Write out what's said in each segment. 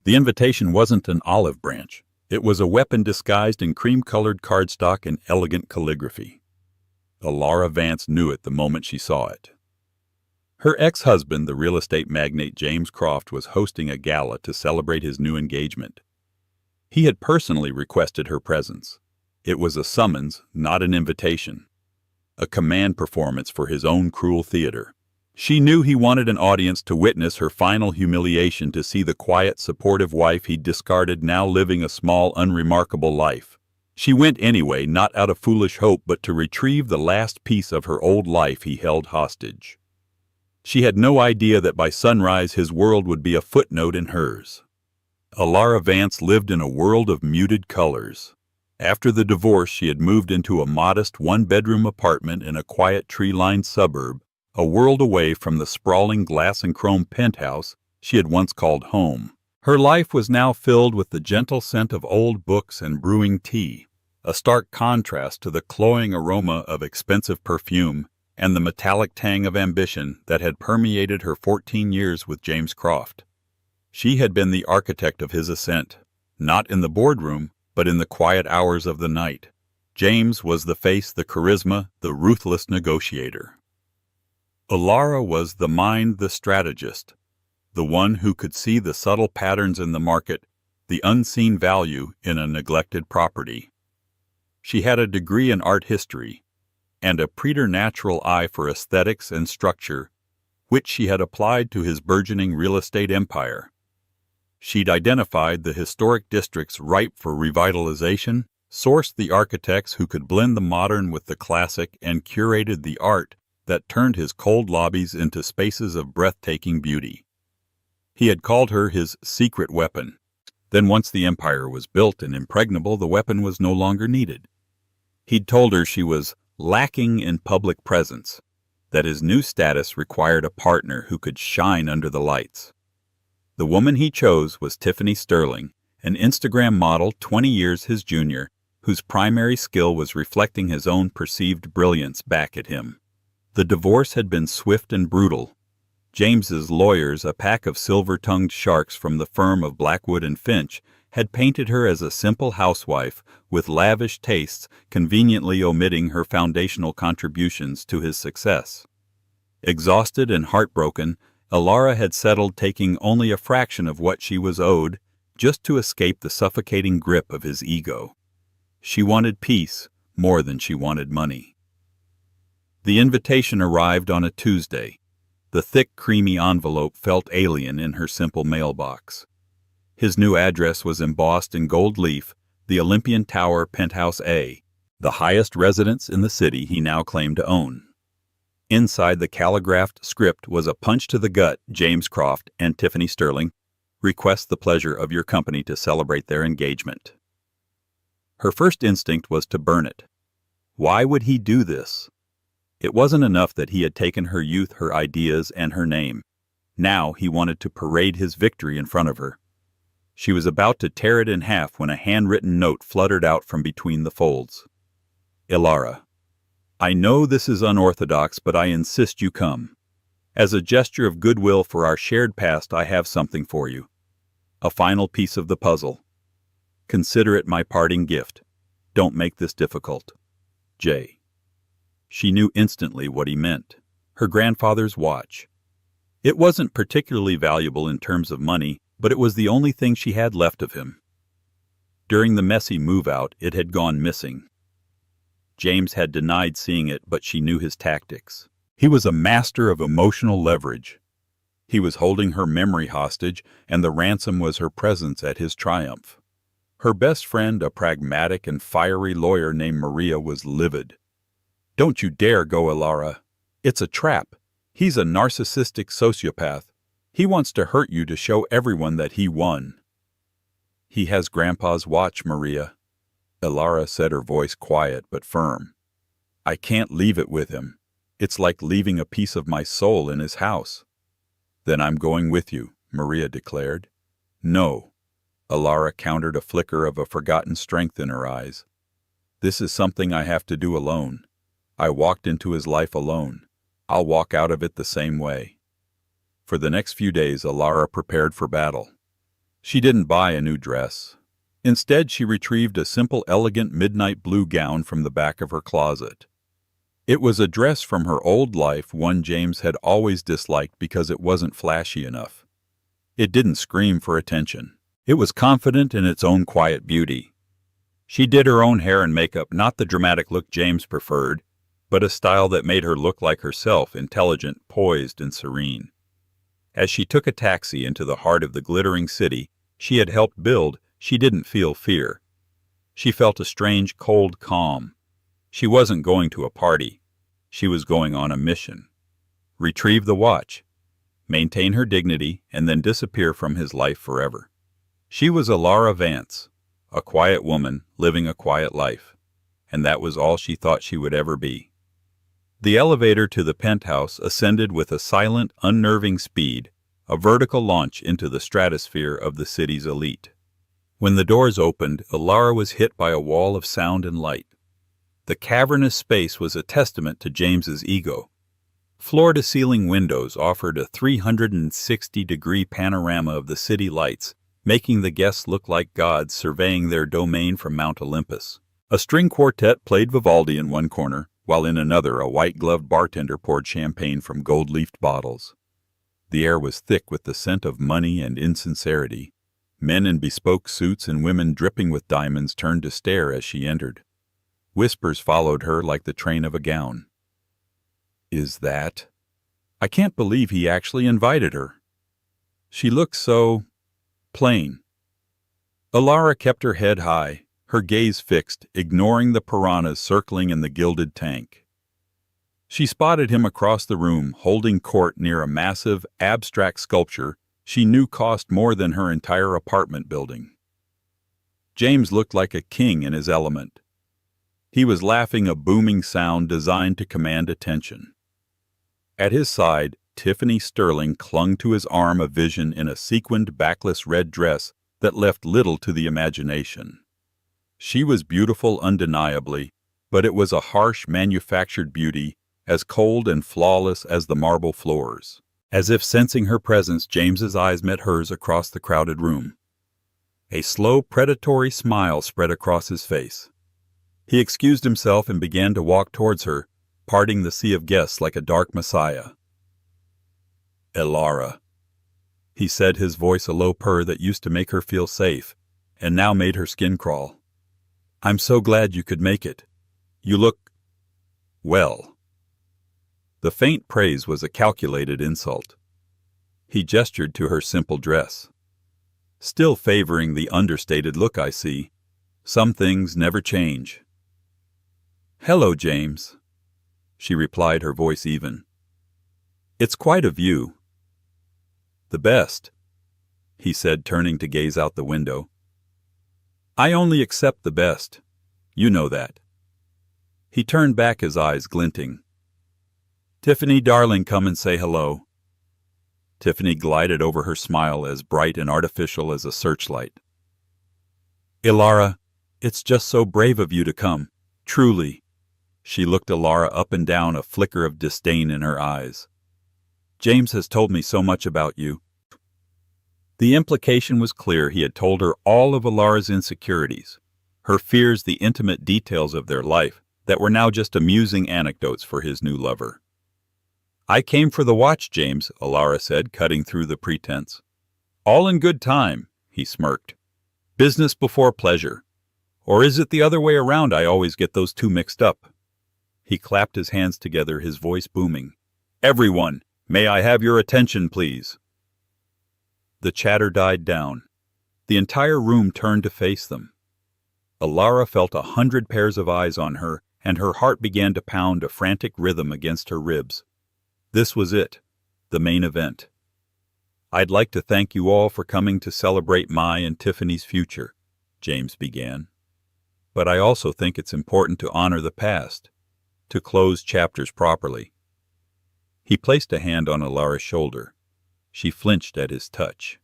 The invitation wasn't an olive branch. It was a weapon disguised in cream-colored cardstock and elegant calligraphy. Elara Vance knew it the moment she saw it. Her ex-husband, the real estate magnate James Croft, was hosting a gala to celebrate his new engagement. He had personally requested her presence. It was a summons, not an invitation. A command performance for his own cruel theater. She knew he wanted an audience to witness her final humiliation, to see the quiet, supportive wife he'd discarded now living a small, unremarkable life. She went anyway, not out of foolish hope, but to retrieve the last piece of her old life he held hostage. She had no idea that by sunrise his world would be a footnote in hers. Elara Vance lived in a world of muted colors. After the divorce, she had moved into a modest one-bedroom apartment in a quiet tree-lined suburb, a world away from the sprawling glass and chrome penthouse she had once called home. Her life was now filled with the gentle scent of old books and brewing tea, a stark contrast to the cloying aroma of expensive perfume and the metallic tang of ambition that had permeated her 14 years with James Croft. She had been the architect of his ascent, not in the boardroom, but in the quiet hours of the night. James was the face, the charisma, the ruthless negotiator. Elara was the mind, the strategist, the one who could see the subtle patterns in the market, the unseen value in a neglected property. She had a degree in art history, and a preternatural eye for aesthetics and structure, which she had applied to his burgeoning real estate empire. She'd identified the historic districts ripe for revitalization, sourced the architects who could blend the modern with the classic, and curated the art that turned his cold lobbies into spaces of breathtaking beauty. He had called her his secret weapon. Then once the empire was built and impregnable, the weapon was no longer needed. He'd told her she was lacking in public presence, that his new status required a partner who could shine under the lights. The woman he chose was Tiffany Sterling, an Instagram model 20 years his junior, whose primary skill was reflecting his own perceived brilliance back at him. The divorce had been swift and brutal. James's lawyers, a pack of silver-tongued sharks from the firm of Blackwood and Finch, had painted her as a simple housewife with lavish tastes, conveniently omitting her foundational contributions to his success. Exhausted and heartbroken, Elara had settled, taking only a fraction of what she was owed, just to escape the suffocating grip of his ego. She wanted peace more than she wanted money. The invitation arrived on a Tuesday. The thick, creamy envelope felt alien in her simple mailbox. His new address was embossed in gold leaf, the Olympian Tower, Penthouse A, the highest residence in the city he now claimed to own. Inside the calligraphed script was a punch to the gut: James Croft and Tiffany Sterling request the pleasure of your company to celebrate their engagement. Her first instinct was to burn it. Why would he do this? It wasn't enough that he had taken her youth, her ideas, and her name. Now he wanted to parade his victory in front of her. She was about to tear it in half when a handwritten note fluttered out from between the folds. Elara, I know this is unorthodox, but I insist you come. As a gesture of goodwill for our shared past, I have something for you. A final piece of the puzzle. Consider it my parting gift. Don't make this difficult. J. She knew instantly what he meant. Her grandfather's watch. It wasn't particularly valuable in terms of money, but it was the only thing she had left of him. During the messy move-out, it had gone missing. James had denied seeing it, but she knew his tactics. He was a master of emotional leverage. He was holding her memory hostage, and the ransom was her presence at his triumph. Her best friend, a pragmatic and fiery lawyer named Maria, was livid. Don't you dare go, Elara. It's a trap. He's a narcissistic sociopath. He wants to hurt you to show everyone that he won. He has Grandpa's watch, Maria. Elara said, her voice quiet but firm. I can't leave it with him. It's like leaving a piece of my soul in his house. Then I'm going with you, Maria declared. No. Elara countered, a flicker of a forgotten strength in her eyes. This is something I have to do alone. I walked into his life alone. I'll walk out of it the same way. For the next few days, Elara prepared for battle. She didn't buy a new dress. Instead, she retrieved a simple, elegant midnight blue gown from the back of her closet. It was a dress from her old life, one James had always disliked because it wasn't flashy enough. It didn't scream for attention. It was confident in its own quiet beauty. She did her own hair and makeup, not the dramatic look James preferred, but a style that made her look like herself, intelligent, poised, and serene. As she took a taxi into the heart of the glittering city she had helped build, she didn't feel fear. She felt a strange, cold calm. She wasn't going to a party. She was going on a mission. Retrieve the watch, maintain her dignity, and then disappear from his life forever. She was Elara Vance, a quiet woman living a quiet life, and that was all she thought she would ever be. The elevator to the penthouse ascended with a silent, unnerving speed, a vertical launch into the stratosphere of the city's elite. When the doors opened, Elara was hit by a wall of sound and light. The cavernous space was a testament to James's ego. Floor-to-ceiling windows offered a 360-degree panorama of the city lights, making the guests look like gods surveying their domain from Mount Olympus. A string quartet played Vivaldi in one corner, while in another a white-gloved bartender poured champagne from gold-leafed bottles. The air was thick with the scent of money and insincerity. Men in bespoke suits and women dripping with diamonds turned to stare as she entered. Whispers followed her like the train of a gown. Is that? I can't believe he actually invited her. She looked so plain. Elara kept her head high, her gaze fixed, ignoring the piranhas circling in the gilded tank. She spotted him across the room, holding court near a massive, abstract sculpture she knew cost more than her entire apartment building. James looked like a king in his element. He was laughing a booming sound designed to command attention. At his side, Tiffany Sterling clung to his arm, a vision in a sequined, backless red dress that left little to the imagination. She was beautiful undeniably, but it was a harsh, manufactured beauty, as cold and flawless as the marble floors. As if sensing her presence, James's eyes met hers across the crowded room. A slow, predatory smile spread across his face. He excused himself and began to walk towards her, parting the sea of guests like a dark messiah. Elara, he said, his voice a low purr that used to make her feel safe, and now made her skin crawl. I'm so glad you could make it. You look well. The faint praise was a calculated insult. He gestured to her simple dress. Still favoring the understated look, I see. Some things never change. Hello, James, she replied, her voice even. It's quite a view. The best, he said, turning to gaze out the window. I only accept the best. You know that. He turned back, his eyes glinting. Tiffany, darling, come and say hello. Tiffany glided over, her smile as bright and artificial as a searchlight. Elara, it's just so brave of you to come, truly. She looked Elara up and down, a flicker of disdain in her eyes. James has told me so much about you. The implication was clear. He had told her all of Elara's insecurities, her fears, the intimate details of their life that were now just amusing anecdotes for his new lover. I came for the watch, James, Elara said, cutting through the pretense. All in good time, he smirked. Business before pleasure. Or is it the other way around? I always get those two mixed up. He clapped his hands together, his voice booming. Everyone, may I have your attention, please? The chatter died down. The entire room turned to face them. Elara felt 100 pairs of eyes on her, and her heart began to pound a frantic rhythm against her ribs. This was it, the main event. I'd like to thank you all for coming to celebrate my and Tiffany's future, James began. But I also think it's important to honor the past, to close chapters properly. He placed a hand on Elara's shoulder. She flinched at his touch.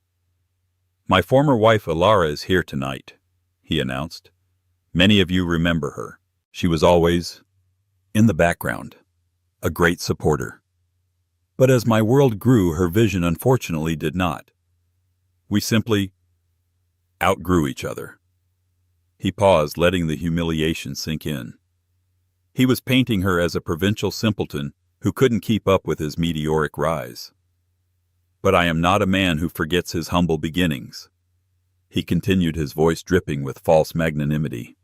My former wife Elara is here tonight, he announced. Many of you remember her. She was always in the background, a great supporter. But as my world grew, her vision unfortunately did not. We simply outgrew each other. He paused, letting the humiliation sink in. He was painting her as a provincial simpleton who couldn't keep up with his meteoric rise. But I am not a man who forgets his humble beginnings. He continued, his voice dripping with false magnanimity.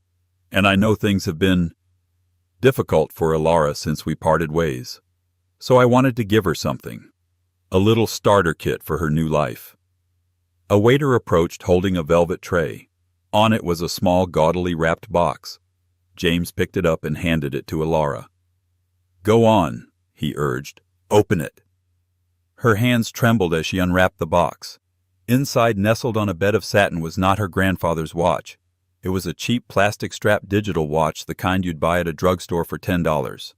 And I know things have been difficult for Elara since we parted ways. So I wanted to give her something. A little starter kit for her new life. A waiter approached holding a velvet tray. On it was a small, gaudily wrapped box. James picked it up and handed it to Elara. "Go on," he urged. "Open it." Her hands trembled as she unwrapped the box. Inside, nestled on a bed of satin, was not her grandfather's watch. It was a cheap plastic-strap digital watch, the kind you'd buy at a drugstore for $10.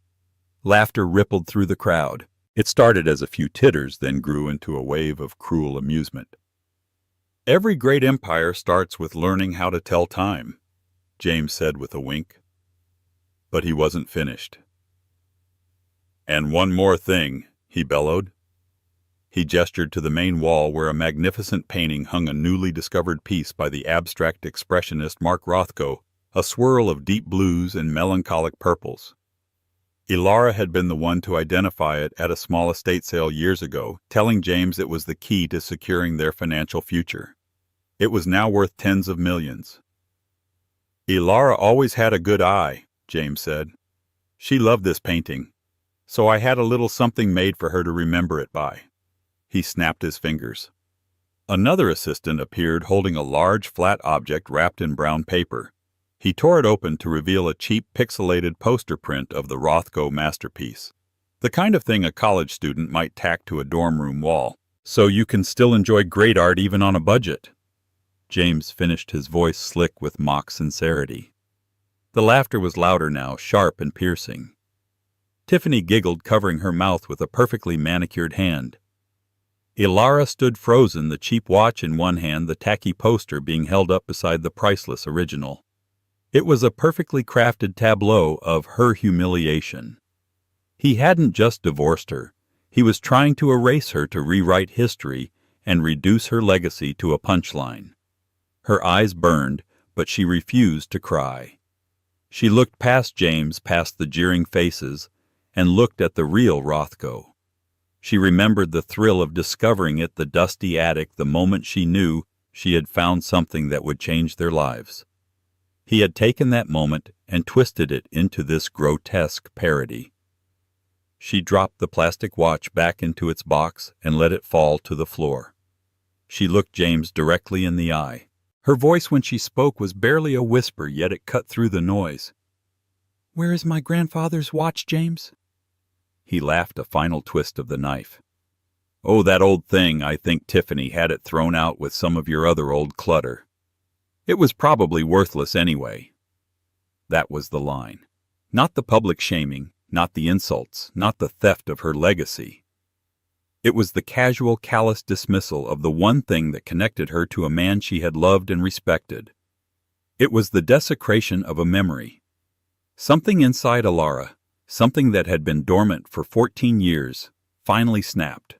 Laughter rippled through the crowd. It started as a few titters, then grew into a wave of cruel amusement. "Every great empire starts with learning how to tell time," James said with a wink. But he wasn't finished. "And one more thing," he bellowed. He gestured to the main wall where a magnificent painting hung, a newly discovered piece by the abstract expressionist Mark Rothko, a swirl of deep blues and melancholic purples. Elara had been the one to identify it at a small estate sale years ago, telling James it was the key to securing their financial future. It was now worth tens of millions. "Elara always had a good eye," James said. "She loved this painting, so I had a little something made for her to remember it by." He snapped his fingers. Another assistant appeared holding a large flat object wrapped in brown paper. He tore it open to reveal a cheap pixelated poster print of the Rothko masterpiece. The kind of thing a college student might tack to a dorm room wall. "So you can still enjoy great art even on a budget." James finished, his voice slick with mock sincerity. The laughter was louder now, sharp and piercing. Tiffany giggled, covering her mouth with a perfectly manicured hand. Elara stood frozen, the cheap watch in one hand, the tacky poster being held up beside the priceless original. It was a perfectly crafted tableau of her humiliation. He hadn't just divorced her. He was trying to erase her, to rewrite history and reduce her legacy to a punchline. Her eyes burned, but she refused to cry. She looked past James, past the jeering faces, and looked at the real Rothko. She remembered the thrill of discovering it, the dusty attic, the moment she knew she had found something that would change their lives. He had taken that moment and twisted it into this grotesque parody. She dropped the plastic watch back into its box and let it fall to the floor. She looked James directly in the eye. Her voice when she spoke was barely a whisper, yet it cut through the noise. "Where is my grandfather's watch, James?" He laughed, a final twist of the knife. "Oh, that old thing. I think Tiffany had it thrown out with some of your other old clutter. It was probably worthless anyway." That was the line. Not the public shaming, not the insults, not the theft of her legacy. It was the casual, callous dismissal of the one thing that connected her to a man she had loved and respected. It was the desecration of a memory. Something inside Elara, something that had been dormant for 14 years, finally snapped.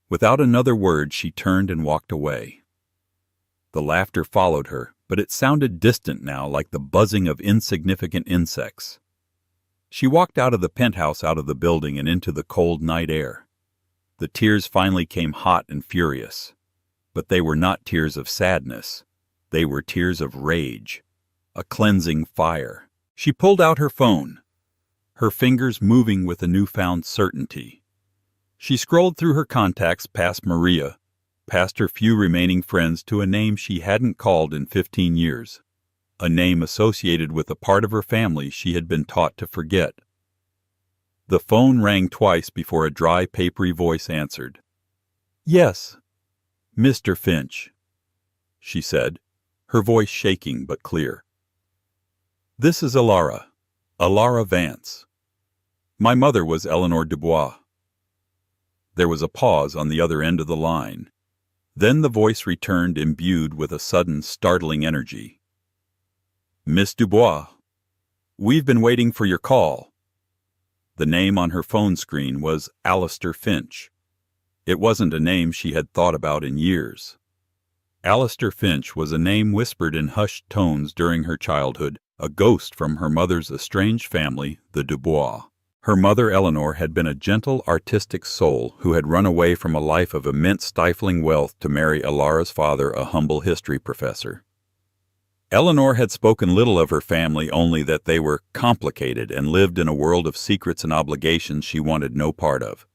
Without another word, she turned and walked away. The laughter followed her, but it sounded distant now, like the buzzing of insignificant insects. She walked out of the penthouse, out of the building, and into the cold night air. The tears finally came, hot and furious. But they were not tears of sadness. They were tears of rage, a cleansing fire. She pulled out her phone, her fingers moving with a newfound certainty. She scrolled through her contacts, past Maria, past her few remaining friends, to a name she hadn't called in 15 years, a name associated with a part of her family she had been taught to forget. The phone rang twice before a dry, papery voice answered. "Yes, Mr. Finch," she said, her voice shaking but clear. "This is Elara Vance. My mother was Eleanor Dubois." There was a pause on the other end of the line. Then the voice returned, imbued with a sudden, startling energy. "Miss Dubois, we've been waiting for your call." The name on her phone screen was Alistair Finch. It wasn't a name she had thought about in years. Alistair Finch was a name whispered in hushed tones during her childhood, a ghost from her mother's estranged family, the Dubois. Her mother, Eleanor, had been a gentle, artistic soul who had run away from a life of immense stifling wealth to marry Elara's father, a humble history professor. Eleanor had spoken little of her family, only that they were complicated and lived in a world of secrets and obligations she wanted no part of.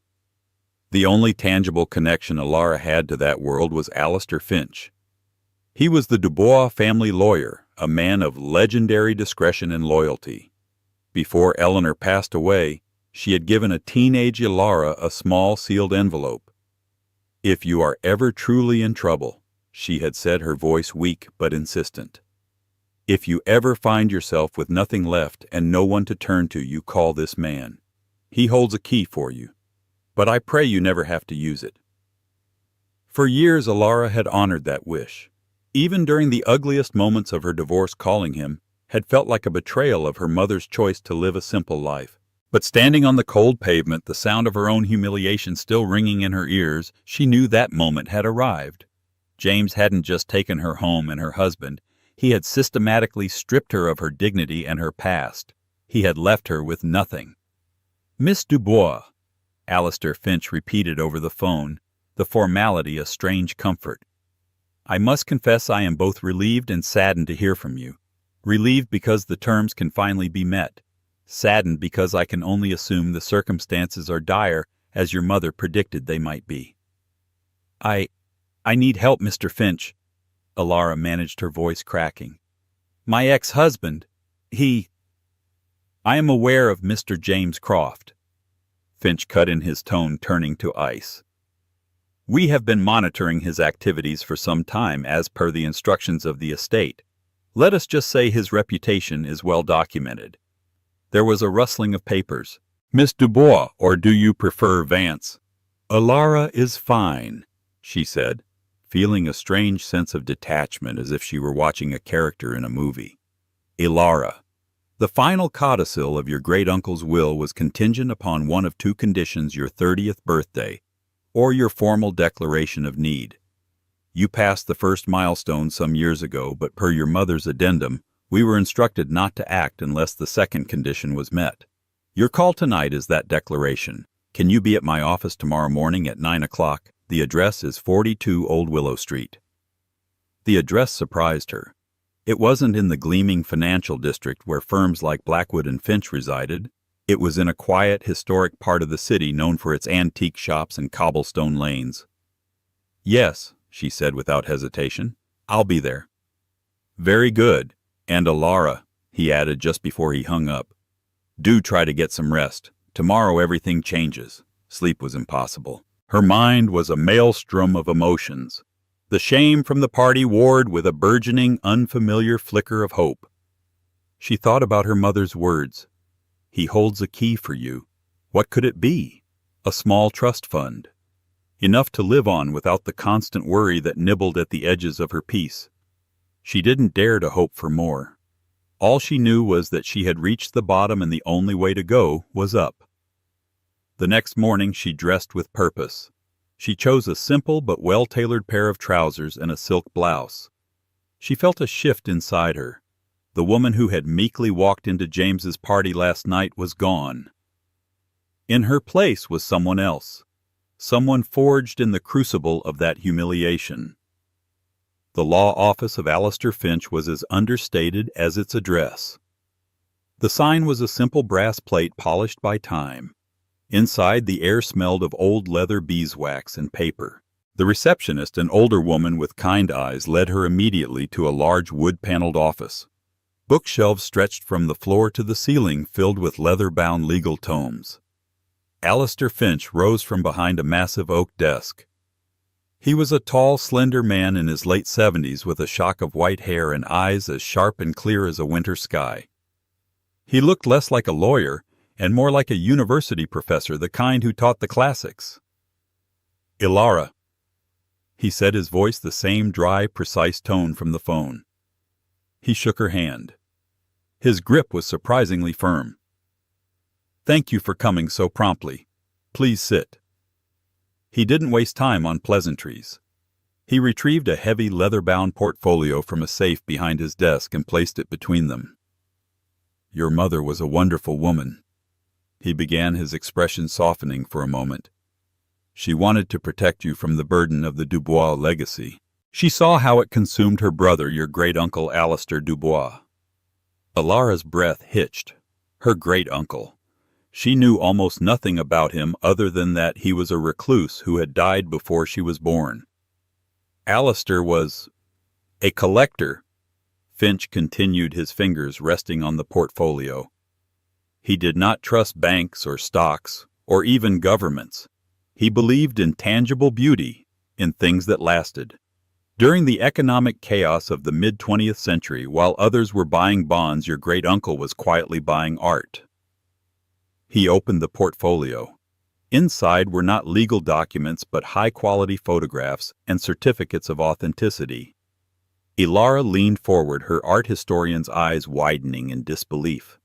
The only tangible connection Elara had to that world was Alistair Finch. He was the Dubois family lawyer, a man of legendary discretion and loyalty. Before Eleanor passed away, she had given a teenage Elara a small sealed envelope. "If you are ever truly in trouble," she had said, her voice weak but insistent. "If you ever find yourself with nothing left and no one to turn to, you call this man. He holds a key for you. But I pray you never have to use it." For years Elara had honored that wish. Even during the ugliest moments of her divorce, calling him had felt like a betrayal of her mother's choice to live a simple life. But standing on the cold pavement, the sound of her own humiliation still ringing in her ears, she knew that moment had arrived. James hadn't just taken her home and her husband. He had systematically stripped her of her dignity and her past. He had left her with nothing. "Miss Dubois," Alistair Finch repeated over the phone, the formality a strange comfort. "I must confess I am both relieved and saddened to hear from you. Relieved because the terms can finally be met. Saddened because I can only assume the circumstances are dire as your mother predicted they might be." I need help, Mr. Finch," Elara managed, her voice cracking. "My ex-husband, I am aware of Mr. James Croft." Finch cut in, his tone turning to ice. "We have been monitoring his activities for some time as per the instructions of the estate. Let us just say his reputation is well documented." There was a rustling of papers. "Miss Dubois, or do you prefer Vance?" "Elara is fine," she said, feeling a strange sense of detachment as if she were watching a character in a movie. "Elara, the final codicil of your great-uncle's will was contingent upon one of two conditions: your 30th birthday, or your formal declaration of need. You passed the first milestone some years ago, but per your mother's addendum, we were instructed not to act unless the second condition was met. Your call tonight is that declaration. Can you be at my office tomorrow morning at 9 o'clock? The address is 42 Old Willow Street." The address surprised her. It wasn't in the gleaming financial district where firms like Blackwood and Finch resided. It was in a quiet, historic part of the city known for its antique shops and cobblestone lanes. "Yes," she said without hesitation, "I'll be there." "Very good. And Elara," he added just before he hung up, "do try to get some rest. Tomorrow everything changes." Sleep was impossible. Her mind was a maelstrom of emotions. The shame from the party warred with a burgeoning, unfamiliar flicker of hope. She thought about her mother's words. "He holds a key for you." What could it be? A small trust fund. Enough to live on without the constant worry that nibbled at the edges of her peace. She didn't dare to hope for more. All she knew was that she had reached the bottom and the only way to go was up. The next morning she dressed with purpose. She chose a simple but well-tailored pair of trousers and a silk blouse. She felt a shift inside her. The woman who had meekly walked into James's party last night was gone. In her place was someone else. Someone forged in the crucible of that humiliation. The law office of Alistair Finch was as understated as its address. The sign was a simple brass plate polished by time. Inside, the air smelled of old leather, beeswax, and paper. The receptionist, an older woman with kind eyes, led her immediately to a large wood-paneled office. Bookshelves stretched from the floor to the ceiling, filled with leather-bound legal tomes. Alistair Finch rose from behind a massive oak desk. He was a tall, slender man in his late 70s with a shock of white hair and eyes as sharp and clear as a winter sky. He looked less like a lawyer and more like a university professor, the kind who taught the classics. "Elara," he said, his voice the same dry, precise tone from the phone. He shook her hand. His grip was surprisingly firm. "Thank you for coming so promptly. Please sit." He didn't waste time on pleasantries. He retrieved a heavy leather-bound portfolio from a safe behind his desk and placed it between them. "Your mother was a wonderful woman," he began, his expression softening for a moment. "She wanted to protect you from the burden of the Dubois legacy. She saw how it consumed her brother, your great-uncle Alistair Dubois." Elara's breath hitched. Her great-uncle. She knew almost nothing about him other than that he was a recluse who had died before she was born. Alistair was a collector. Finch continued, his fingers resting on the portfolio. He did not trust banks or stocks, or even governments. He believed in tangible beauty, in things that lasted. During the economic chaos of the mid-20th century, while others were buying bonds, your great-uncle was quietly buying art. He opened the portfolio. Inside were not legal documents but high-quality photographs and certificates of authenticity. Elara leaned forward, her art historian's eyes widening in disbelief.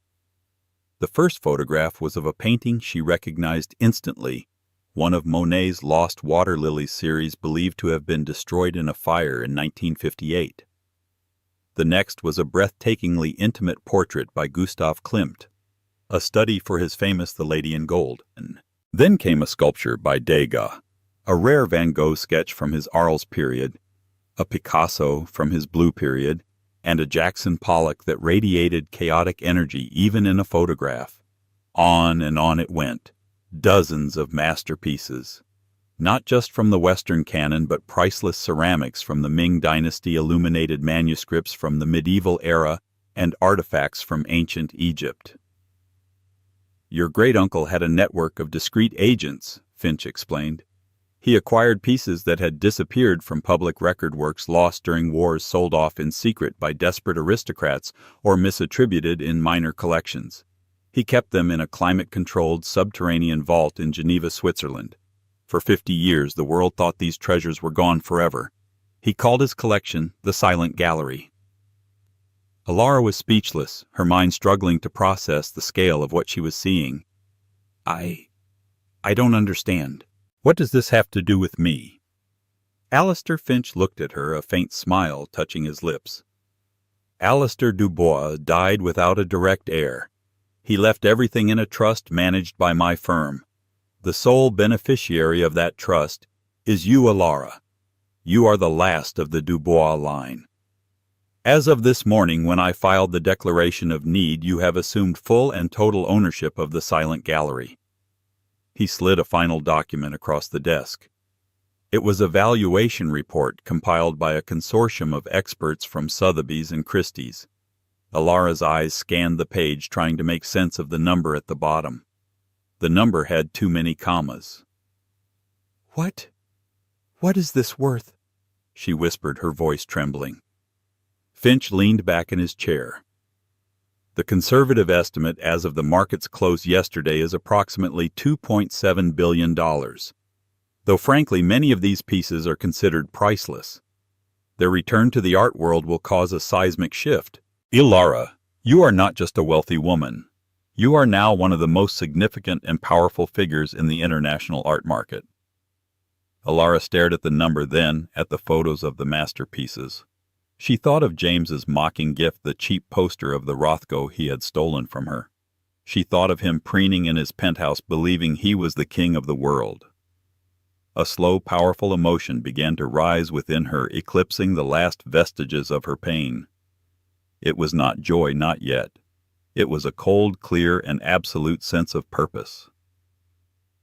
The first photograph was of a painting she recognized instantly, one of Monet's Lost Water Lilies series, believed to have been destroyed in a fire in 1958. The next was a breathtakingly intimate portrait by Gustav Klimt, a study for his famous The Lady in Gold. Then came a sculpture by Degas, a rare Van Gogh sketch from his Arles period, a Picasso from his Blue period, and a Jackson Pollock that radiated chaotic energy even in a photograph. On and on it went. Dozens of masterpieces, not just from the Western canon but priceless ceramics from the Ming Dynasty, illuminated manuscripts from the medieval era, and artifacts from ancient Egypt. "Your great-uncle had a network of discreet agents," Finch explained. "He acquired pieces that had disappeared from public record, works lost during wars sold off in secret by desperate aristocrats or misattributed in minor collections. He kept them in a climate-controlled subterranean vault in Geneva, Switzerland. For 50 years the world thought these treasures were gone forever. He called his collection the Silent Gallery." Elara was speechless, her mind struggling to process the scale of what she was seeing. I don't understand. What does this have to do with me?" Alistair Finch looked at her, a faint smile touching his lips. "Alistair Dubois died without a direct heir. He left everything in a trust managed by my firm. The sole beneficiary of that trust is you, Elara. You are the last of the Dubois line. As of this morning, when I filed the declaration of need, you have assumed full and total ownership of the Silent Gallery." He slid a final document across the desk. It was a valuation report compiled by a consortium of experts from Sotheby's and Christie's. Elara's eyes scanned the page, trying to make sense of the number at the bottom. The number had too many commas. What is this worth?" she whispered, her voice trembling. Finch leaned back in his chair. "The conservative estimate as of the market's close yesterday is approximately $2.7 billion, though frankly many of these pieces are considered priceless. Their return to the art world will cause a seismic shift. Elara, you are not just a wealthy woman. You are now one of the most significant and powerful figures in the international art market." Elara stared at the number, then at the photos of the masterpieces. She thought of James's mocking gift, the cheap poster of the Rothko he had stolen from her. She thought of him preening in his penthouse, believing he was the king of the world. A slow, powerful emotion began to rise within her, eclipsing the last vestiges of her pain. It was not joy, not yet. It was a cold, clear, and absolute sense of purpose.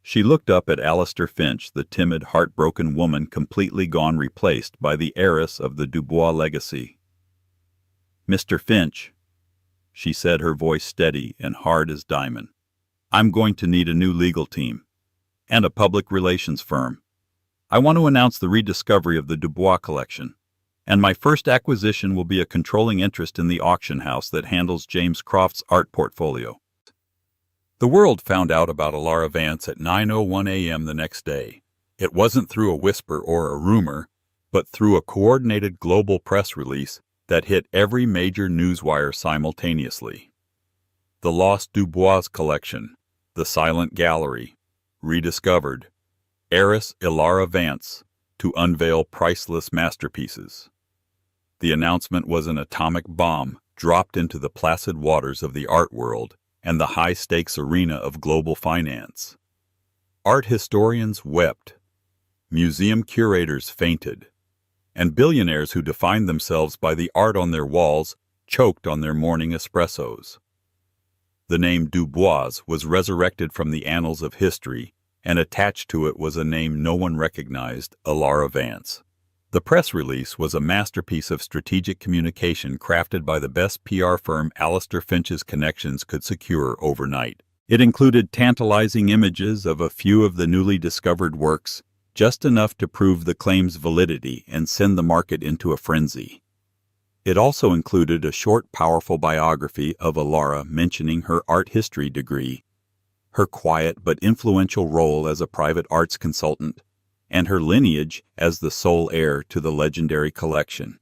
She looked up at Alistair Finch, the timid, heartbroken woman completely gone, replaced by the heiress of the Dubois legacy. "Mr. Finch," she said, her voice steady and hard as diamond, "I'm going to need a new legal team and a public relations firm. I want to announce the rediscovery of the Dubois collection, and my first acquisition will be a controlling interest in the auction house that handles James Croft's art portfolio." The world found out about Elara Vance at 9:01 a.m. the next day. It wasn't through a whisper or a rumor, but through a coordinated global press release that hit every major newswire simultaneously. The Lost Dubois collection, the Silent Gallery, rediscovered. Heiress Elara Vance, to unveil priceless masterpieces. The announcement was an atomic bomb dropped into the placid waters of the art world and the high-stakes arena of global finance. Art historians wept, museum curators fainted, and billionaires who defined themselves by the art on their walls choked on their morning espressos. The name Dubois was resurrected from the annals of history, and attached to it was a name no one recognized, Elara Vance. The press release was a masterpiece of strategic communication crafted by the best PR firm Alistair Finch's connections could secure overnight. It included tantalizing images of a few of the newly discovered works, just enough to prove the claim's validity and send the market into a frenzy. It also included a short, powerful biography of Elara mentioning her art history degree, her quiet but influential role as a private arts consultant, and her lineage as the sole heir to the legendary collection.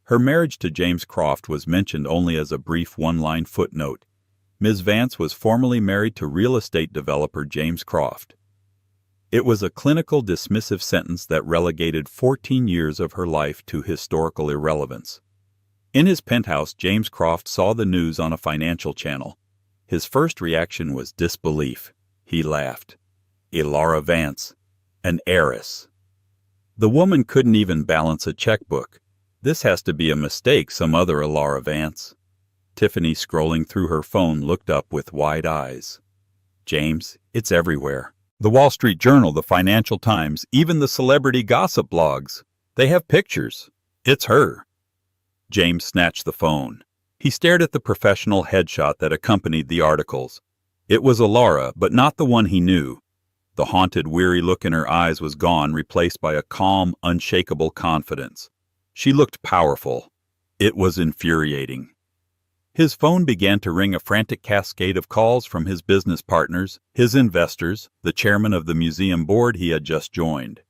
Her marriage to James Croft was mentioned only as a brief one-line footnote. Ms. Vance was formerly married to real estate developer James Croft. It was a clinical, dismissive sentence that relegated 14 years of her life to historical irrelevance. In his penthouse, James Croft saw the news on a financial channel. His first reaction was disbelief. He laughed. Elara Vance, an heiress. The woman couldn't even balance a checkbook. This has to be a mistake, some other Elara Vance. Tiffany, scrolling through her phone, looked up with wide eyes. James, it's everywhere. The Wall Street Journal, the Financial Times, even the celebrity gossip blogs. They have pictures. It's her. James snatched the phone. He stared at the professional headshot that accompanied the articles. It was Elara, but not the one he knew. The haunted, weary look in her eyes was gone, replaced by a calm, unshakable confidence. She looked powerful. It was infuriating. His phone began to ring, a frantic cascade of calls from his business partners, his investors, the chairman of the museum board he had just joined.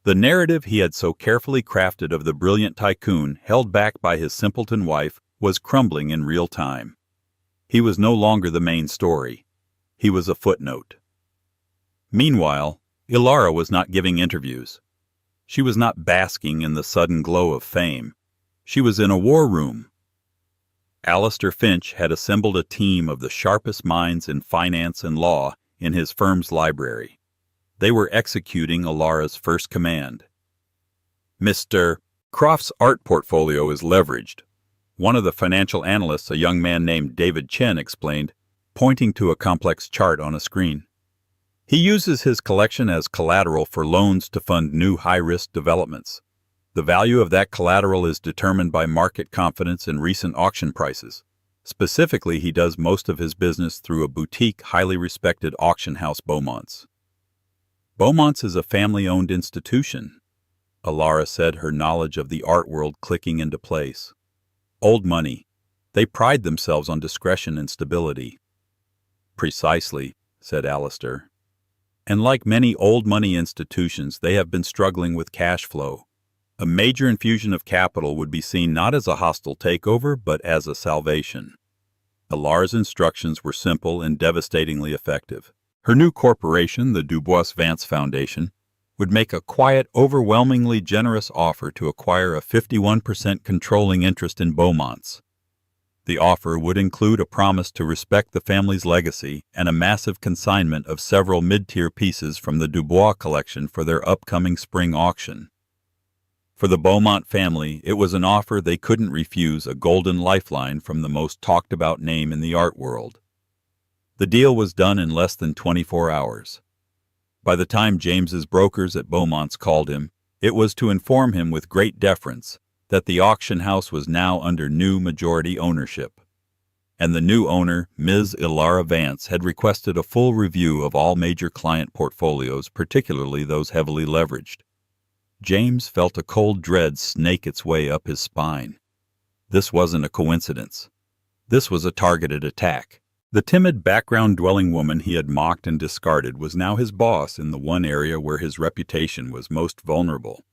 The narrative he had so carefully crafted of the brilliant tycoon, held back by his simpleton wife, was crumbling in real time. He was no longer the main story. He was a footnote. Meanwhile, Elara was not giving interviews. She was not basking in the sudden glow of fame. She was in a war room. Alistair Finch had assembled a team of the sharpest minds in finance and law in his firm's library. They were executing Elara's first command. Mr. Croft's art portfolio is leveraged. One of the financial analysts, a young man named David Chen, explained, pointing to a complex chart on a screen. He uses his collection as collateral for loans to fund new high-risk developments. The value of that collateral is determined by market confidence in recent auction prices. Specifically, he does most of his business through a boutique, highly respected auction house, Beaumont's. Beaumont's is a family-owned institution, Elara said, her knowledge of the art world clicking into place. Old money. They pride themselves on discretion and stability. Precisely, said Alistair. And like many old money institutions, they have been struggling with cash flow. A major infusion of capital would be seen not as a hostile takeover, but as a salvation. Elara's instructions were simple and devastatingly effective. Her new corporation, the Dubois Vance Foundation, would make a quiet, overwhelmingly generous offer to acquire a 51% controlling interest in Beaumont's. The offer would include a promise to respect the family's legacy and a massive consignment of several mid-tier pieces from the Dubois collection for their upcoming spring auction. For the Beaumont family, it was an offer they couldn't refuse, a golden lifeline from the most talked-about name in the art world. The deal was done in less than 24 hours. By the time James's brokers at Beaumont's called him, it was to inform him with great deference that the auction house was now under new majority ownership. And the new owner, Ms. Elara Vance, had requested a full review of all major client portfolios, particularly those heavily leveraged. James felt a cold dread snake its way up his spine. This wasn't a coincidence. This was a targeted attack. The timid, background-dwelling woman he had mocked and discarded was now his boss in the one area where his reputation was most vulnerable.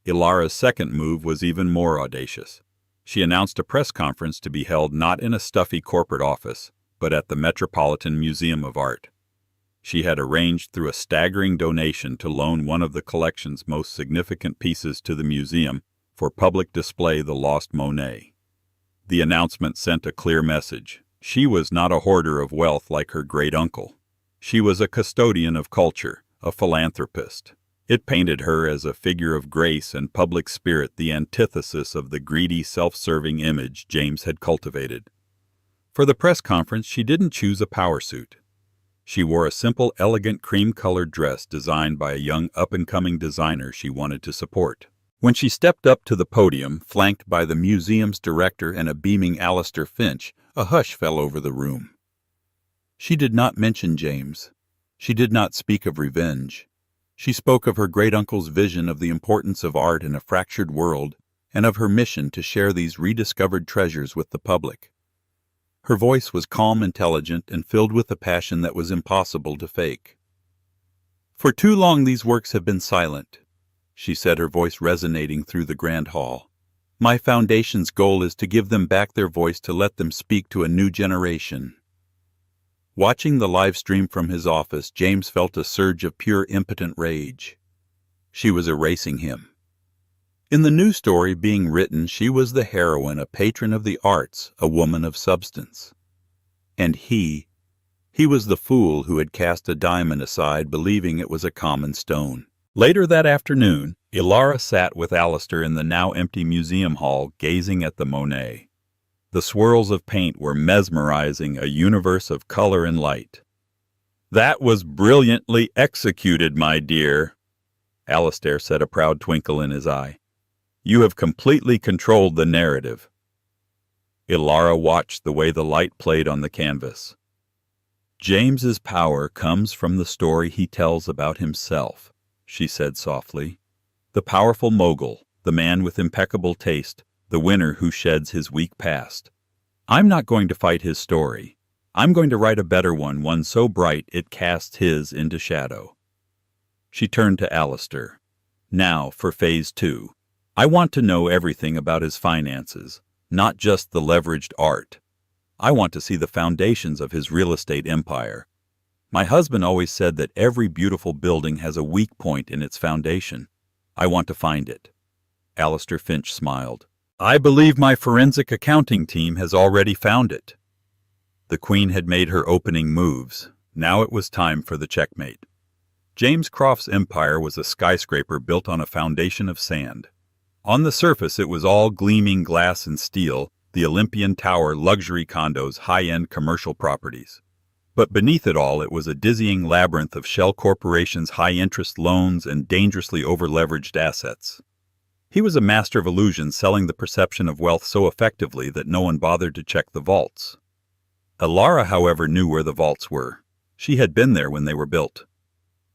Elara's second move was even more audacious. She announced a press conference to be held not in a stuffy corporate office, but at the Metropolitan Museum of Art. She had arranged through a staggering donation to loan one of the collection's most significant pieces to the museum for public display, the lost Monet. The announcement sent a clear message. She was not a hoarder of wealth like her great-uncle. She was a custodian of culture, a philanthropist. It painted her as a figure of grace and public spirit, the antithesis of the greedy, self-serving image James had cultivated. For the press conference, she didn't choose a power suit. She wore a simple, elegant cream-colored dress designed by a young up-and-coming designer she wanted to support. When she stepped up to the podium, flanked by the museum's director and a beaming Alistair Finch, a hush fell over the room. She did not mention James. She did not speak of revenge. She spoke of her great-uncle's vision of the importance of art in a fractured world and of her mission to share these rediscovered treasures with the public. Her voice was calm, intelligent, and filled with a passion that was impossible to fake. "For too long these works have been silent," she said, her voice resonating through the grand hall. "My foundation's goal is to give them back their voice, to let them speak to a new generation." Watching the live stream from his office, James felt a surge of pure, impotent rage. She was erasing him. In the new story being written, she was the heroine, a patron of the arts, a woman of substance. And he was the fool who had cast a diamond aside, believing it was a common stone. Later that afternoon, Elara sat with Alistair in the now empty museum hall, gazing at the Monet. The swirls of paint were mesmerizing, a universe of color and light. "That was brilliantly executed, my dear," Alistair said, a proud twinkle in his eye. "You have completely controlled the narrative." Elara watched the way the light played on the canvas. "James's power comes from the story he tells about himself," she said softly. "The powerful mogul, the man with impeccable taste, the winner who sheds his weak past. I'm not going to fight his story. I'm going to write a better one so bright it casts his into shadow." She turned to Alistair. "Now for phase 2. I want to know everything about his finances, not just the leveraged art. I want to see the foundations of his real estate empire. My husband always said that every beautiful building has a weak point in its foundation. I want to find it." Alistair Finch smiled. "I believe my forensic accounting team has already found it." The Queen had made her opening moves. Now it was time for the checkmate. James Croft's empire was a skyscraper built on a foundation of sand. On the surface, it was all gleaming glass and steel, the Olympian Tower, luxury condos, high-end commercial properties. But beneath it all, it was a dizzying labyrinth of shell corporations, high-interest loans, and dangerously over-leveraged assets. He was a master of illusion, selling the perception of wealth so effectively that no one bothered to check the vaults. Elara, however, knew where the vaults were. She had been there when they were built.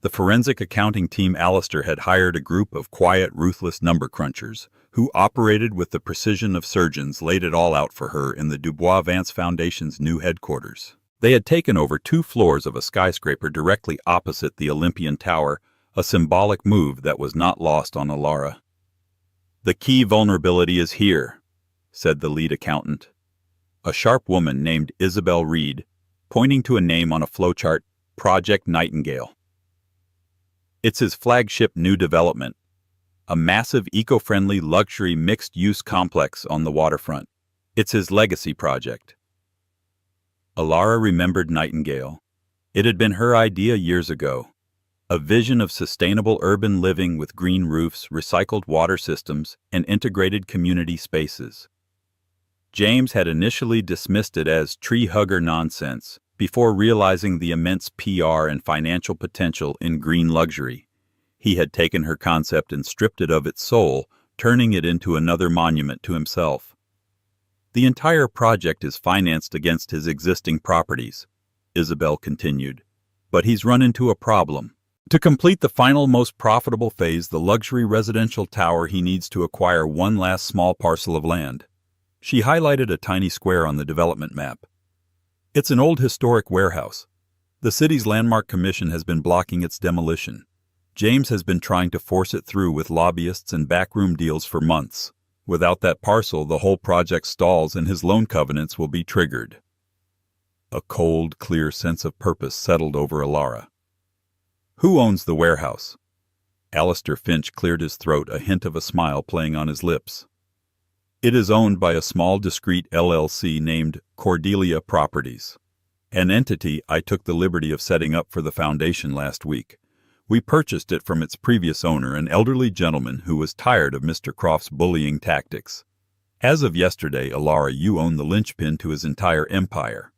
The forensic accounting team Alistair had hired a group of quiet, ruthless number crunchers who operated with the precision of surgeons, laid it all out for her in the Dubois Vance Foundation's new headquarters. They had taken over 2 floors of a skyscraper directly opposite the Olympian Tower, a symbolic move that was not lost on Elara. "The key vulnerability is here," said the lead accountant, a sharp woman named Isabel Reed, pointing to a name on a flowchart, Project Nightingale. "It's his flagship new development, a massive eco-friendly luxury mixed-use complex on the waterfront. It's his legacy project." Elara remembered Nightingale. It had been her idea years ago. A vision of sustainable urban living with green roofs, recycled water systems, and integrated community spaces. James had initially dismissed it as tree-hugger nonsense, before realizing the immense PR and financial potential in green luxury. He had taken her concept and stripped it of its soul, turning it into another monument to himself. "The entire project is financed against his existing properties," Isabel continued, "but he's run into a problem. To complete the final, most profitable phase, the luxury residential tower, he needs to acquire one last small parcel of land." She highlighted a tiny square on the development map. "It's an old historic warehouse. The city's landmark commission has been blocking its demolition. James has been trying to force it through with lobbyists and backroom deals for months. Without that parcel, the whole project stalls and his loan covenants will be triggered." A cold, clear sense of purpose settled over Elara. Who owns the warehouse? Alistair Finch cleared his throat, a hint of a smile playing on his lips. It is owned by a small, discreet LLC named Cordelia Properties, an entity I took the liberty of setting up for the foundation last week. We purchased it from its previous owner, an elderly gentleman who was tired of Mr. Croft's bullying tactics. As of yesterday, Elara, you own the linchpin to his entire empire.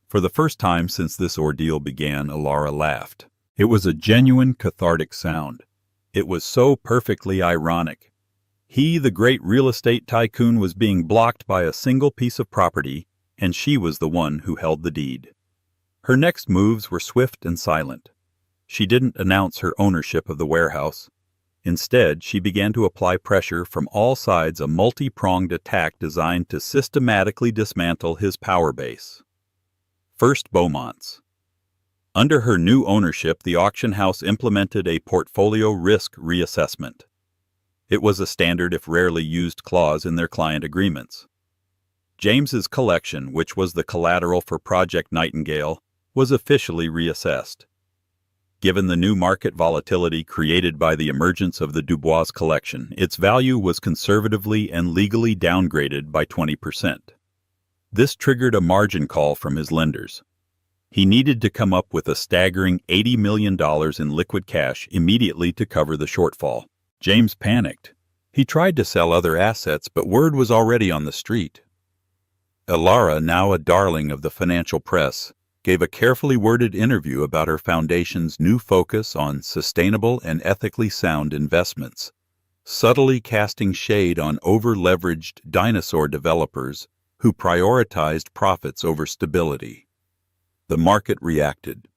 For the first time since this ordeal began, Elara laughed. It was a genuine cathartic sound. It was so perfectly ironic. He, the great real estate tycoon, was being blocked by a single piece of property, and she was the one who held the deed. Her next moves were swift and silent. She didn't announce her ownership of the warehouse. Instead, she began to apply pressure from all sides, a multi-pronged attack designed to systematically dismantle his power base. First, Beaumont's. Under her new ownership, the auction house implemented a portfolio risk reassessment. It was a standard, if rarely used, clause in their client agreements. James's collection, which was the collateral for Project Nightingale, was officially reassessed. Given the new market volatility created by the emergence of the Dubois collection, its value was conservatively and legally downgraded by 20%. This triggered a margin call from his lenders. He needed to come up with a staggering $80 million in liquid cash immediately to cover the shortfall. James panicked. He tried to sell other assets, but word was already on the street. Elara, now a darling of the financial press, gave a carefully worded interview about her foundation's new focus on sustainable and ethically sound investments, subtly casting shade on over-leveraged dinosaur developers who prioritized profits over stability. The market reacted.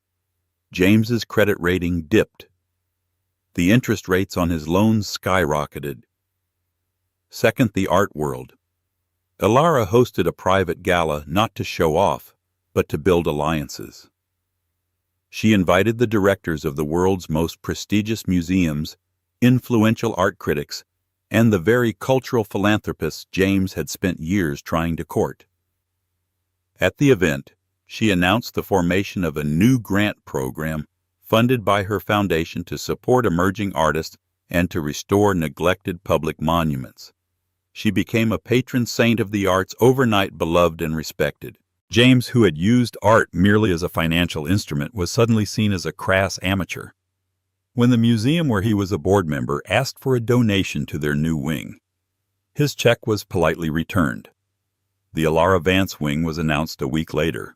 James's credit rating dipped. The interest rates on his loans skyrocketed. Second, the art world. Elara hosted a private gala not to show off, but to build alliances. She invited the directors of the world's most prestigious museums, influential art critics, and the very cultural philanthropists James had spent years trying to court. At the event, she announced the formation of a new grant program funded by her foundation to support emerging artists and to restore neglected public monuments. She became a patron saint of the arts, overnight beloved and respected. James, who had used art merely as a financial instrument, was suddenly seen as a crass amateur. When the museum where he was a board member asked for a donation to their new wing, his check was politely returned. The Elara Vance wing was announced a week later.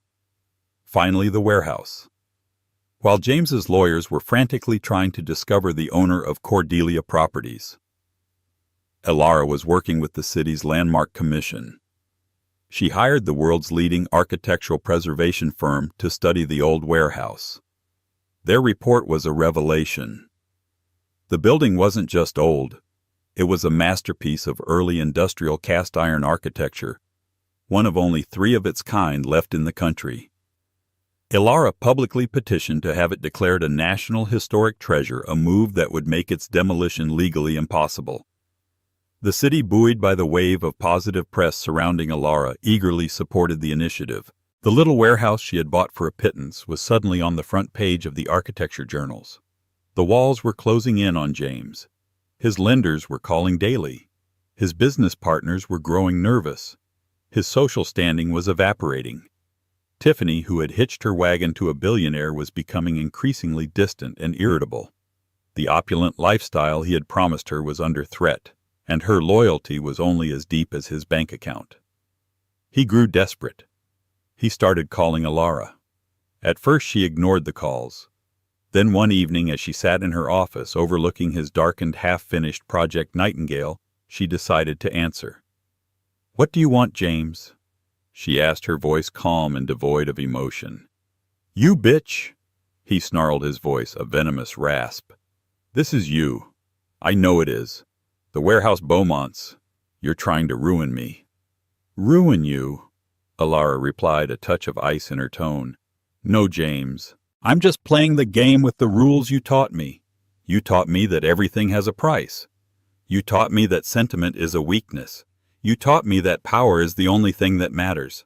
Finally, the warehouse. While James's lawyers were frantically trying to discover the owner of Cordelia Properties, Elara was working with the city's Landmark Commission. She hired the world's leading architectural preservation firm to study the old warehouse. Their report was a revelation. The building wasn't just old. It was a masterpiece of early industrial cast iron architecture, one of only 3 of its kind left in the country. Elara publicly petitioned to have it declared a National Historic Treasure, a move that would make its demolition legally impossible. The city, buoyed by the wave of positive press surrounding Elara, eagerly supported the initiative. The little warehouse she had bought for a pittance was suddenly on the front page of the architecture journals. The walls were closing in on James. His lenders were calling daily. His business partners were growing nervous. His social standing was evaporating. Tiffany, who had hitched her wagon to a billionaire, was becoming increasingly distant and irritable. The opulent lifestyle he had promised her was under threat, and her loyalty was only as deep as his bank account. He grew desperate. He started calling Elara. At first she ignored the calls. Then one evening, as she sat in her office overlooking his darkened, half-finished Project Nightingale, she decided to answer. "What do you want, James?" she asked, her voice calm and devoid of emotion. "You bitch!" He snarled, his voice a venomous rasp. "This is you. I know it is. The warehouse Beaumont's. You're trying to ruin me." "Ruin you?" Elara replied, a touch of ice in her tone. "No, James. I'm just playing the game with the rules you taught me. You taught me that everything has a price. You taught me that sentiment is a weakness. You taught me that power is the only thing that matters."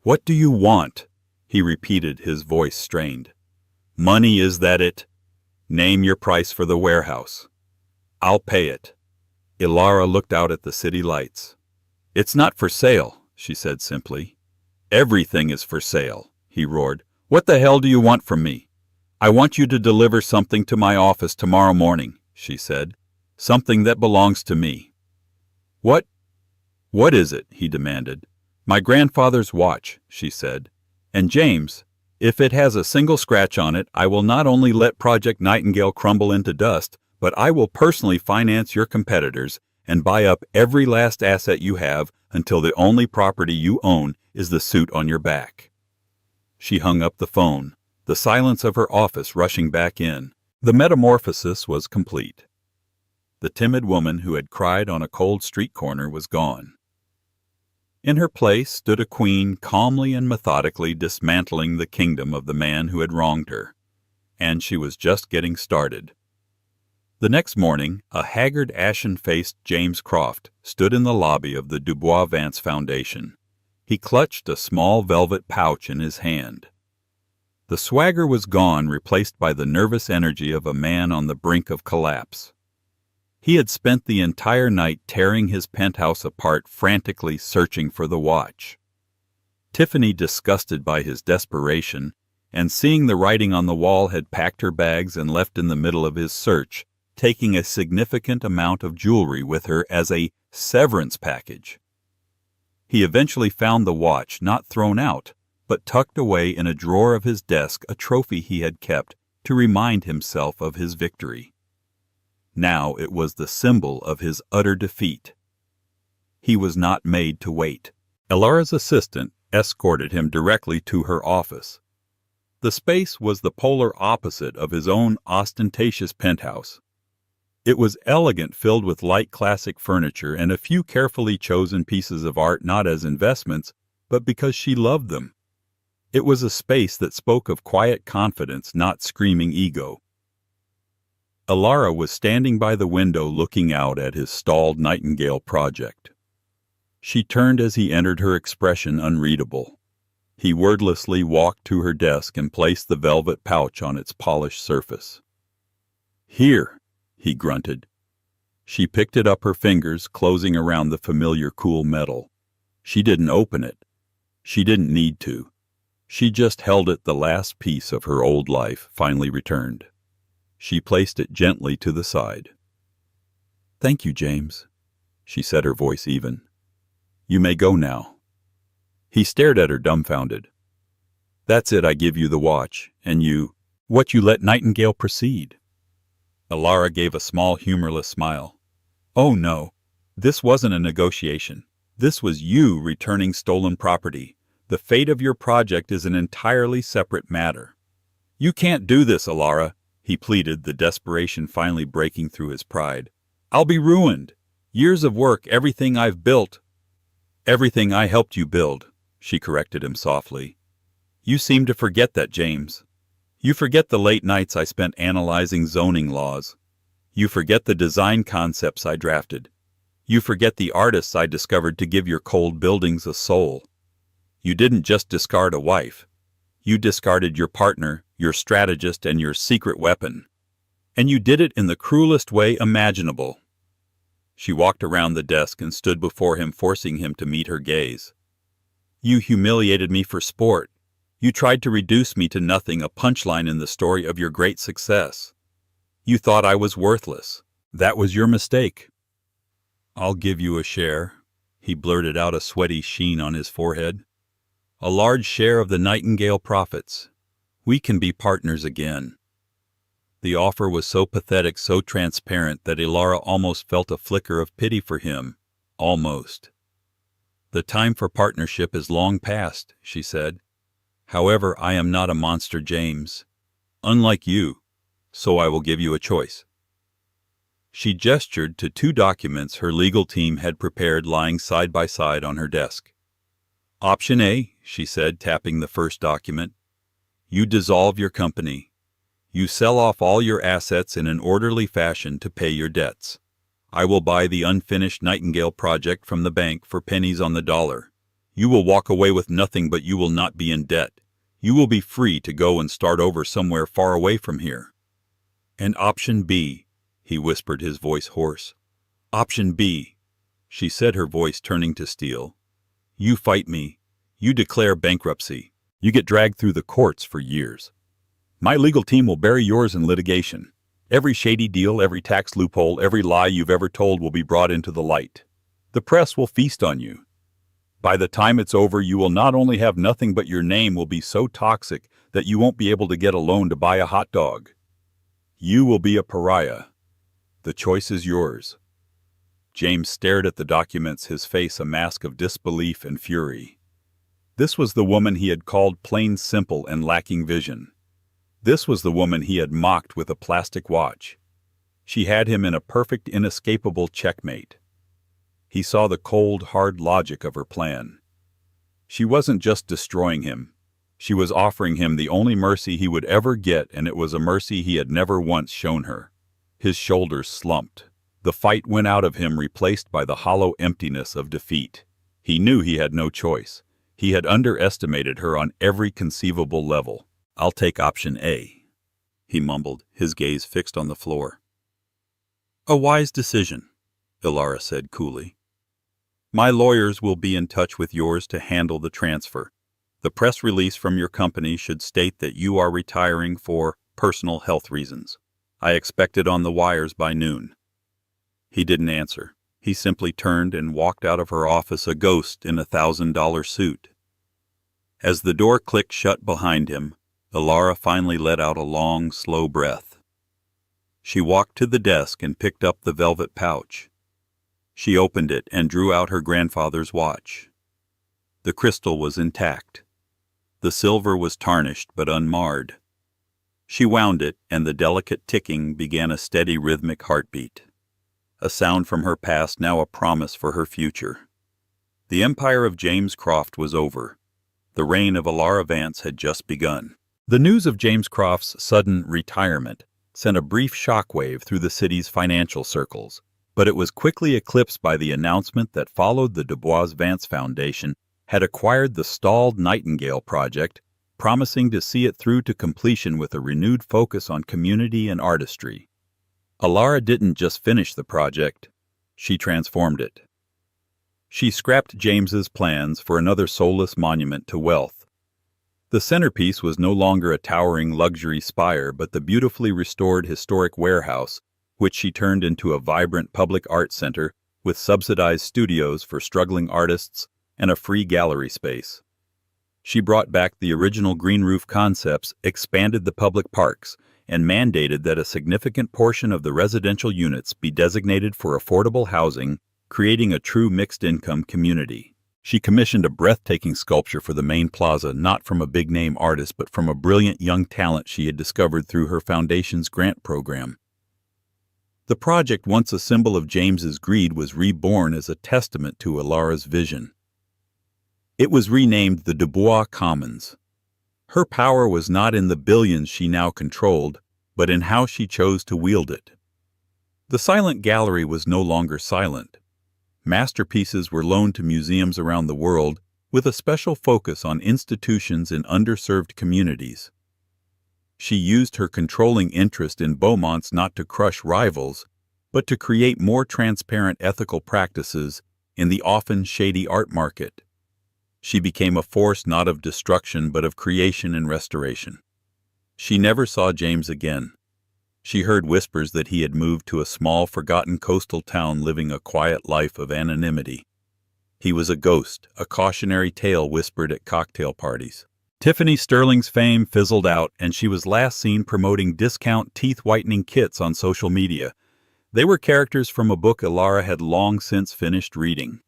"What do you want?" he repeated, his voice strained. Money, is that it? Name your price for the warehouse. I'll pay it. Elara looked out at the city lights. It's not for sale, she said simply. Everything is for sale, he roared. What the hell do you want from me? I want you to deliver something to my office tomorrow morning, she said. Something that belongs to me. What? What is it? He demanded. My grandfather's watch, she said. And James, if it has a single scratch on it, I will not only let Project Nightingale crumble into dust, but I will personally finance your competitors and buy up every last asset you have until the only property you own is the suit on your back. She hung up the phone, the silence of her office rushing back in. The metamorphosis was complete. The timid woman who had cried on a cold street corner was gone. In her place stood a queen calmly and methodically dismantling the kingdom of the man who had wronged her, and she was just getting started. The next morning, a haggard, ashen-faced James Croft stood in the lobby of the Elara Vance Foundation. He clutched a small velvet pouch in his hand. The swagger was gone, replaced by the nervous energy of a man on the brink of collapse. He had spent the entire night tearing his penthouse apart, frantically searching for the watch. Tiffany, disgusted by his desperation, and seeing the writing on the wall, had packed her bags and left in the middle of his search, taking a significant amount of jewelry with her as a severance package. He eventually found the watch, not thrown out, but tucked away in a drawer of his desk, a trophy he had kept to remind himself of his victory. Now it was the symbol of his utter defeat. He was not made to wait. Elara's assistant escorted him directly to her office. The space was the polar opposite of his own ostentatious penthouse. It was elegant, filled with light classic furniture and a few carefully chosen pieces of art, not as investments, but because she loved them. It was a space that spoke of quiet confidence, not screaming ego. Elara was standing by the window looking out at his stalled Nightingale project. She turned as he entered, her expression unreadable. He wordlessly walked to her desk and placed the velvet pouch on its polished surface. "Here," he grunted. She picked it up, her fingers closing around the familiar cool metal. She didn't open it. She didn't need to. She just held it, the last piece of her old life finally returned. She placed it gently to the side. "Thank you, James," she said, her voice even. "You may go now." He stared at her, dumbfounded. "That's it, I give you the watch, and you let Nightingale proceed." Elara gave a small, humorless smile. "Oh no, this wasn't a negotiation. This was you returning stolen property. The fate of your project is an entirely separate matter." "You can't do this, Elara," he pleaded, the desperation finally breaking through his pride. "I'll be ruined. Years of work, everything I've built." "Everything I helped you build," she corrected him softly. "You seem to forget that, James. You forget the late nights I spent analyzing zoning laws. You forget the design concepts I drafted. You forget the artists I discovered to give your cold buildings a soul. You didn't just discard a wife. You discarded your partner, your strategist, and your secret weapon. And you did it in the cruelest way imaginable." She walked around the desk and stood before him, forcing him to meet her gaze. "You humiliated me for sport. You tried to reduce me to nothing, a punchline in the story of your great success. You thought I was worthless. That was your mistake." "I'll give you a share," he blurted out, a sweaty sheen on his forehead. "A large share of the Nightingale profits. We can be partners again." The offer was so pathetic, so transparent, that Elara almost felt a flicker of pity for him. Almost. "The time for partnership is long past," she said. "However, I am not a monster, James. Unlike you. So I will give you a choice." She gestured to two documents her legal team had prepared, lying side by side on her desk. "Option A," she said, tapping the first document. "You dissolve your company. You sell off all your assets in an orderly fashion to pay your debts. I will buy the unfinished Nightingale project from the bank for pennies on the dollar. You will walk away with nothing, but you will not be in debt. You will be free to go and start over somewhere far away from here. And option B, he whispered, his voice hoarse. Option B, she said, her voice turning to steel. You fight me. You declare bankruptcy. You get dragged through the courts for years. My legal team will bury yours in litigation. Every shady deal, every tax loophole, every lie you've ever told will be brought into the light. The press will feast on you. By the time it's over, you will not only have nothing, but your name will be so toxic that you won't be able to get a loan to buy a hot dog. You will be a pariah. The choice is yours. James stared at the documents, his face a mask of disbelief and fury. This was the woman he had called plain simple and lacking vision. This was the woman he had mocked with a plastic watch. She had him in a perfect, inescapable checkmate. He saw the cold, hard logic of her plan. She wasn't just destroying him. She was offering him the only mercy he would ever get, and it was a mercy he had never once shown her. His shoulders slumped. The fight went out of him, replaced by the hollow emptiness of defeat. He knew he had no choice. He had underestimated her on every conceivable level. I'll take option A, he mumbled, his gaze fixed on the floor. A wise decision, Elara said coolly. My lawyers will be in touch with yours to handle the transfer. The press release from your company should state that you are retiring for personal health reasons. I expect it on the wires by noon. He didn't answer. He simply turned and walked out of her office, a ghost in a $1,000 suit. As the door clicked shut behind him, Elara finally let out a long, slow breath. She walked to the desk and picked up the velvet pouch. She opened it and drew out her grandfather's watch. The crystal was intact. The silver was tarnished but unmarred. She wound it, and the delicate ticking began a steady rhythmic heartbeat. A sound from her past, now a promise for her future. The empire of James Croft was over. The reign of Elara Vance had just begun. The news of James Croft's sudden retirement sent a brief shockwave through the city's financial circles, but it was quickly eclipsed by the announcement that followed. The Dubois-Vance Foundation had acquired the stalled Nightingale project, promising to see it through to completion with a renewed focus on community and artistry. Elara didn't just finish the project, she transformed it. She scrapped James's plans for another soulless monument to wealth. The centerpiece was no longer a towering luxury spire, but the beautifully restored historic warehouse, which she turned into a vibrant public art center with subsidized studios for struggling artists and a free gallery space. She brought back the original green roof concepts, expanded the public parks, and mandated that a significant portion of the residential units be designated for affordable housing, creating a true mixed-income community. She commissioned a breathtaking sculpture for the main plaza, not from a big-name artist, but from a brilliant young talent she had discovered through her foundation's grant program. The project, once a symbol of James's greed, was reborn as a testament to Elara's vision. It was renamed the Dubois Commons. Her power was not in the billions she now controlled, but in how she chose to wield it. The silent gallery was no longer silent. Masterpieces were loaned to museums around the world, with a special focus on institutions in underserved communities. She used her controlling interest in Beaumont's not to crush rivals, but to create more transparent ethical practices in the often shady art market. She became a force not of destruction but of creation and restoration. She never saw James again. She heard whispers that he had moved to a small, forgotten coastal town, living a quiet life of anonymity. He was a ghost, a cautionary tale whispered at cocktail parties. Tiffany Sterling's fame fizzled out, and she was last seen promoting discount teeth-whitening kits on social media. They were characters from a book Elara had long since finished reading.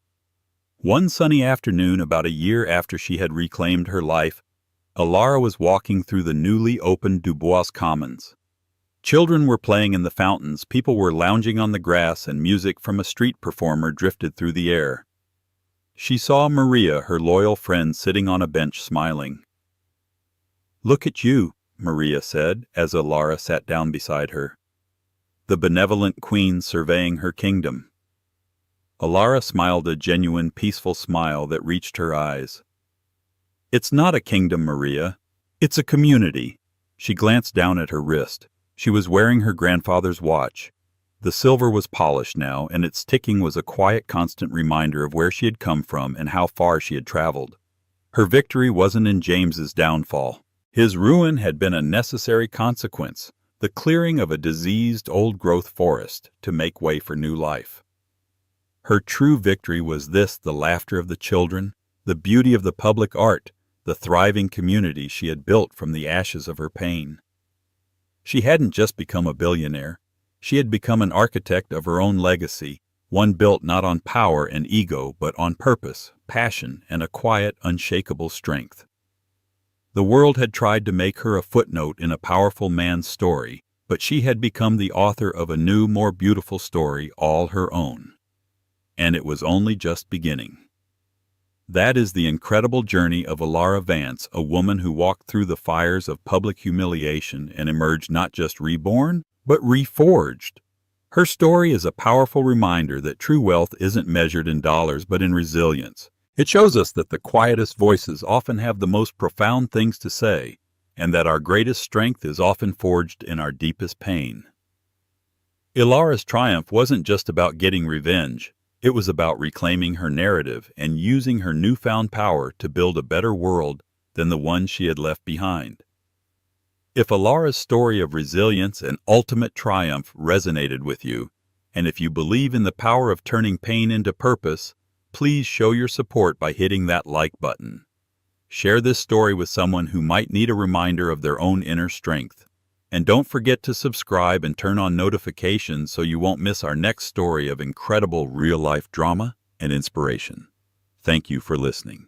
One sunny afternoon, about a year after she had reclaimed her life, Elara was walking through the newly opened Dubois Commons. Children were playing in the fountains, people were lounging on the grass, and music from a street performer drifted through the air. She saw Maria, her loyal friend, sitting on a bench smiling. "Look at you," Maria said, as Elara sat down beside her. The benevolent queen surveying her kingdom. Elara smiled, a genuine, peaceful smile that reached her eyes. "It's not a kingdom, Maria. It's a community. She glanced down at her wrist. She was wearing her grandfather's watch. The silver was polished now, and its ticking was a quiet, constant reminder of where she had come from and how far she had traveled. Her victory wasn't in James's downfall. His ruin had been a necessary consequence, the clearing of a diseased, old-growth forest to make way for new life. Her true victory was this: the laughter of the children, the beauty of the public art, the thriving community she had built from the ashes of her pain. She hadn't just become a billionaire. She had become an architect of her own legacy, one built not on power and ego, but on purpose, passion, and a quiet, unshakable strength. The world had tried to make her a footnote in a powerful man's story, but she had become the author of a new, more beautiful story, all her own. And it was only just beginning. That is the incredible journey of Elara Vance, a woman who walked through the fires of public humiliation and emerged not just reborn, but reforged. Her story is a powerful reminder that true wealth isn't measured in dollars but in resilience. It shows us that the quietest voices often have the most profound things to say, and that our greatest strength is often forged in our deepest pain. Elara's triumph wasn't just about getting revenge. It was about reclaiming her narrative and using her newfound power to build a better world than the one she had left behind. If Elara's story of resilience and ultimate triumph resonated with you, and if you believe in the power of turning pain into purpose, please show your support by hitting that like button. Share this story with someone who might need a reminder of their own inner strength. And don't forget to subscribe and turn on notifications so you won't miss our next story of incredible real-life drama and inspiration. Thank you for listening.